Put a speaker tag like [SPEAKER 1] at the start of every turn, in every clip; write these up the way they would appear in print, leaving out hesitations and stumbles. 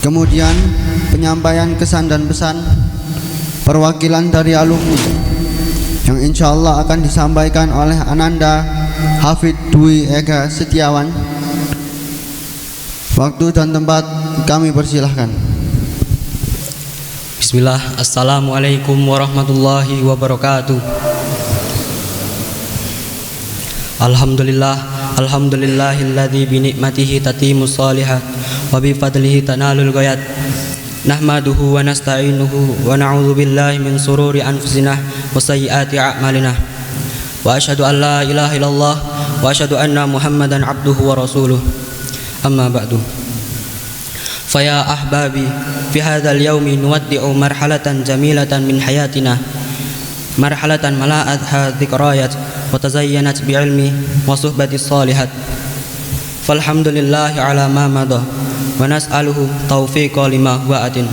[SPEAKER 1] Kemudian penyampaian kesan dan pesan perwakilan dari alumni yang insya Allah akan disampaikan oleh Ananda Hafid Dwi Ega Setiawan. Waktu dan tempat kami persilahkan.
[SPEAKER 2] Bismillah. Assalamualaikum warahmatullahi wabarakatuh. Alhamdulillahilladzi bi ni'matihi tatimmus shalihat wa bi fadlihi tanalul ghayat. Nahmaduhu wa nasta'inuhu wa na'udzu billahi min sururi anfusina wa sayyiati a'malina. Wa asyhadu an la ilaha illallah wa asyhadu anna Muhammadan abduhu wa rasuluh. Amma ba'du. Faya ahbabi fi hadzal yaumi nuwaddi'u marhalatan jamilatan min hayatina. Marhalatan mala'at dzikrayat wa tazayyanat bi ilmi wa suhbati shalihat. Falhamdulillahi ala ma madha wa nas'aluhu taufiqa lima huwa atin.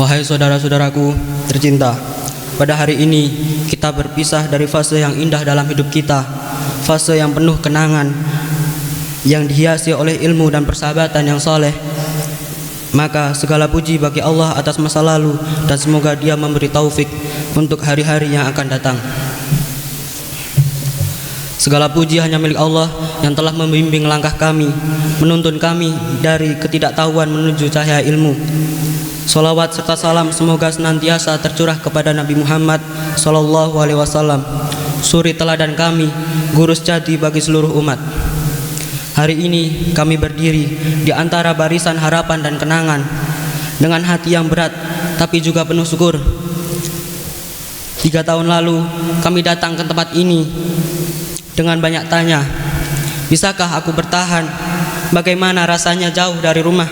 [SPEAKER 2] Wahai saudara-saudaraku tercinta, pada hari ini kita berpisah dari fase yang indah dalam hidup kita, fase yang penuh kenangan, yang dihiasi oleh ilmu dan persahabatan yang saleh. Maka segala puji bagi Allah atas masa lalu, dan semoga Dia memberi taufik untuk hari-hari yang akan datang. Segala puji hanya milik Allah yang telah membimbing langkah kami, menuntun kami dari ketidaktahuan menuju cahaya ilmu. Salawat serta salam semoga senantiasa tercurah kepada Nabi Muhammad SAW, suri teladan kami, guru sejati bagi seluruh umat. Hari ini kami berdiri di antara barisan harapan dan kenangan dengan hati yang berat tapi juga penuh syukur. 3 tahun lalu kami datang ke tempat ini dengan banyak tanya, bisakah aku bertahan? Bagaimana rasanya jauh dari rumah?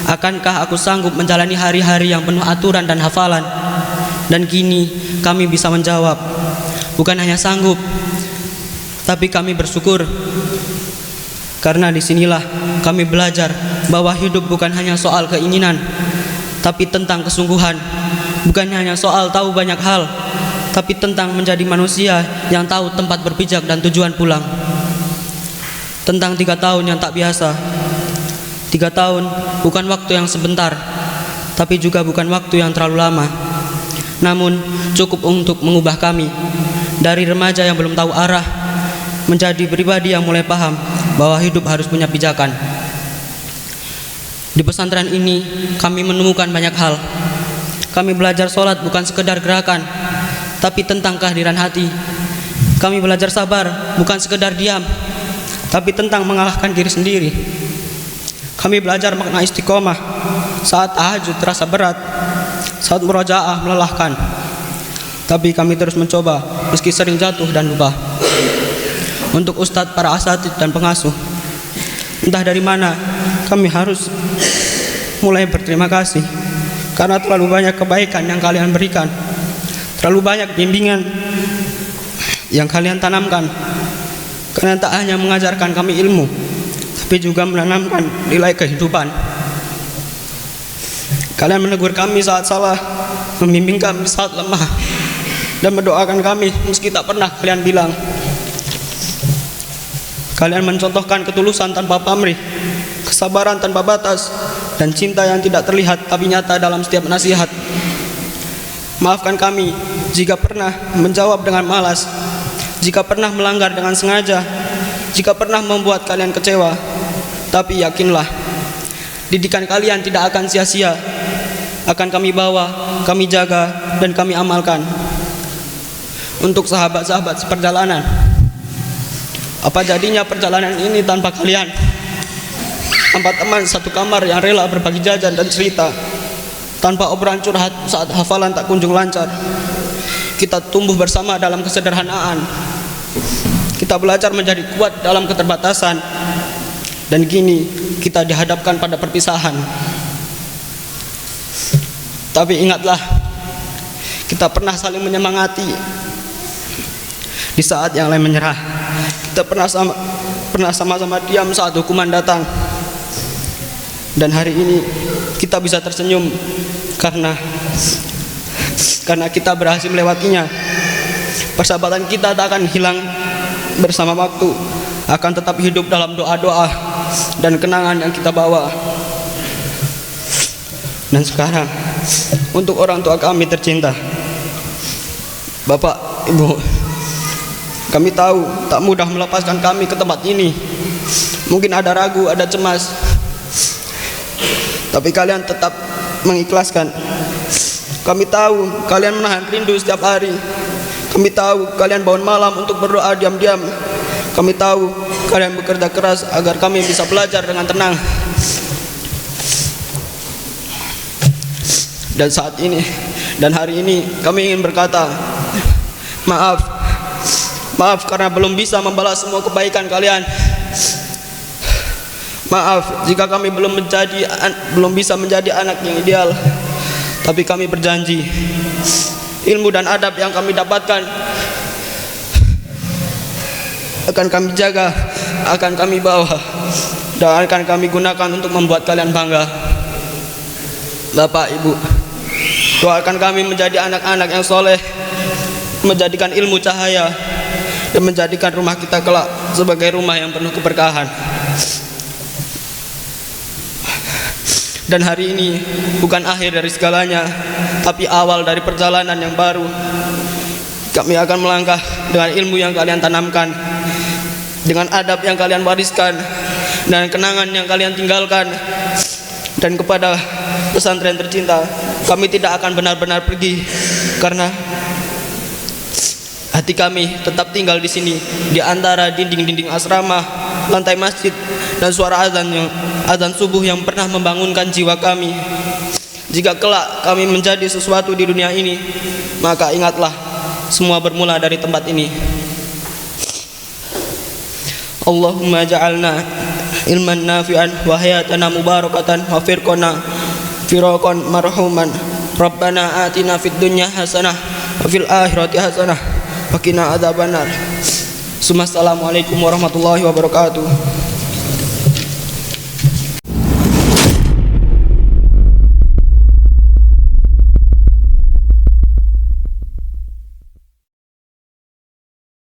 [SPEAKER 2] Akankah aku sanggup menjalani hari-hari yang penuh aturan dan hafalan? Dan kini kami bisa menjawab, bukan hanya sanggup, tapi kami bersyukur. Karena disinilah kami belajar bahwa hidup bukan hanya soal keinginan, tapi tentang kesungguhan. Bukan hanya soal tahu banyak hal, tapi tentang menjadi manusia yang tahu tempat berpijak dan tujuan pulang. Tentang 3 tahun yang tak biasa. 3 tahun bukan waktu yang sebentar, tapi juga bukan waktu yang terlalu lama. Namun cukup untuk mengubah kami dari remaja yang belum tahu arah menjadi pribadi yang mulai paham bahwa hidup harus punya pijakan. Di pesantren ini kami menemukan banyak hal. Kami belajar sholat bukan sekedar gerakan, tapi tentang kehadiran hati. Kami belajar sabar bukan sekedar diam, tapi tentang mengalahkan diri sendiri. Kami belajar makna istiqomah saat tahajud terasa berat, saat murojaah melelahkan. Tapi kami terus mencoba meski sering jatuh dan lupa. Untuk ustadz, para asatidz dan pengasuh, entah dari mana kami harus mulai berterima kasih karena terlalu banyak kebaikan yang kalian berikan, terlalu banyak bimbingan yang kalian tanamkan. Kalian tak hanya mengajarkan kami ilmu, tapi juga menanamkan nilai kehidupan. Kalian menegur kami saat salah, membimbing kami saat lemah, dan mendoakan kami meski tak pernah kalian bilang. Kalian mencontohkan ketulusan tanpa pamrih, kesabaran tanpa batas, dan cinta yang tidak terlihat tapi nyata dalam setiap nasihat. Maafkan kami jika pernah menjawab dengan malas, jika pernah melanggar dengan sengaja, jika pernah membuat kalian kecewa. Tapi yakinlah, didikan kalian tidak akan sia-sia. Akan kami bawa, kami jaga, dan kami amalkan. Untuk sahabat-sahabat seperjalanan, apa jadinya perjalanan ini tanpa kalian? Tanpa teman satu kamar yang rela berbagi jajan dan cerita, tanpa obrolan curhat saat hafalan tak kunjung lancar. Kita tumbuh bersama dalam kesederhanaan. Kita belajar menjadi kuat dalam keterbatasan. Dan kini kita dihadapkan pada perpisahan. Tapi ingatlah, kita pernah saling menyemangati di saat yang lain menyerah. Kita pernah sama-sama diam saat hukuman datang. Dan hari ini kita bisa tersenyum karena kita berhasil melewatinya. Persahabatan kita tak akan hilang bersama waktu, akan tetap hidup dalam doa-doa dan kenangan yang kita bawa. Dan sekarang untuk orang tua kami tercinta, Bapak, Ibu, kami tahu tak mudah melepaskan kami ke tempat ini. Mungkin ada ragu, ada cemas, tapi kalian tetap mengikhlaskan. Kami tahu kalian menahan rindu setiap hari. Kami tahu kalian bangun malam untuk berdoa diam-diam. Kami tahu kalian bekerja keras agar kami bisa belajar dengan tenang. Dan saat ini dan hari ini kami ingin berkata, maaf karena belum bisa membalas semua kebaikan kalian. Maaf jika kami belum bisa menjadi anak yang ideal. Tapi kami berjanji, ilmu dan adab yang kami dapatkan akan kami jaga, akan kami bawa, dan akan kami gunakan untuk membuat kalian bangga. Bapak, Ibu, doakan kami menjadi anak-anak yang soleh, menjadikan ilmu cahaya, dan menjadikan rumah kita kelak sebagai rumah yang penuh keberkahan. Dan hari ini bukan akhir dari segalanya, tapi awal dari perjalanan yang baru. Kami akan melangkah dengan ilmu yang kalian tanamkan, dengan adab yang kalian wariskan, dan kenangan yang kalian tinggalkan. Dan kepada pesantren tercinta, kami tidak akan benar-benar pergi, karena hati kami tetap tinggal di sini, di antara dinding-dinding asrama, lantai masjid, dan suara azan subuh yang pernah membangunkan jiwa kami. Jika kelak kami menjadi sesuatu di dunia ini, maka ingatlah, semua bermula dari tempat ini. Allahumma ja'alna ilman nafi'an wa hayatana mubarakatan wa firqan marhuman. Rabbana atina fid dunya hasanah wa fil akhirati hasanah wa qina adzabannar. Assalamualaikum warahmatullahi wabarakatuh.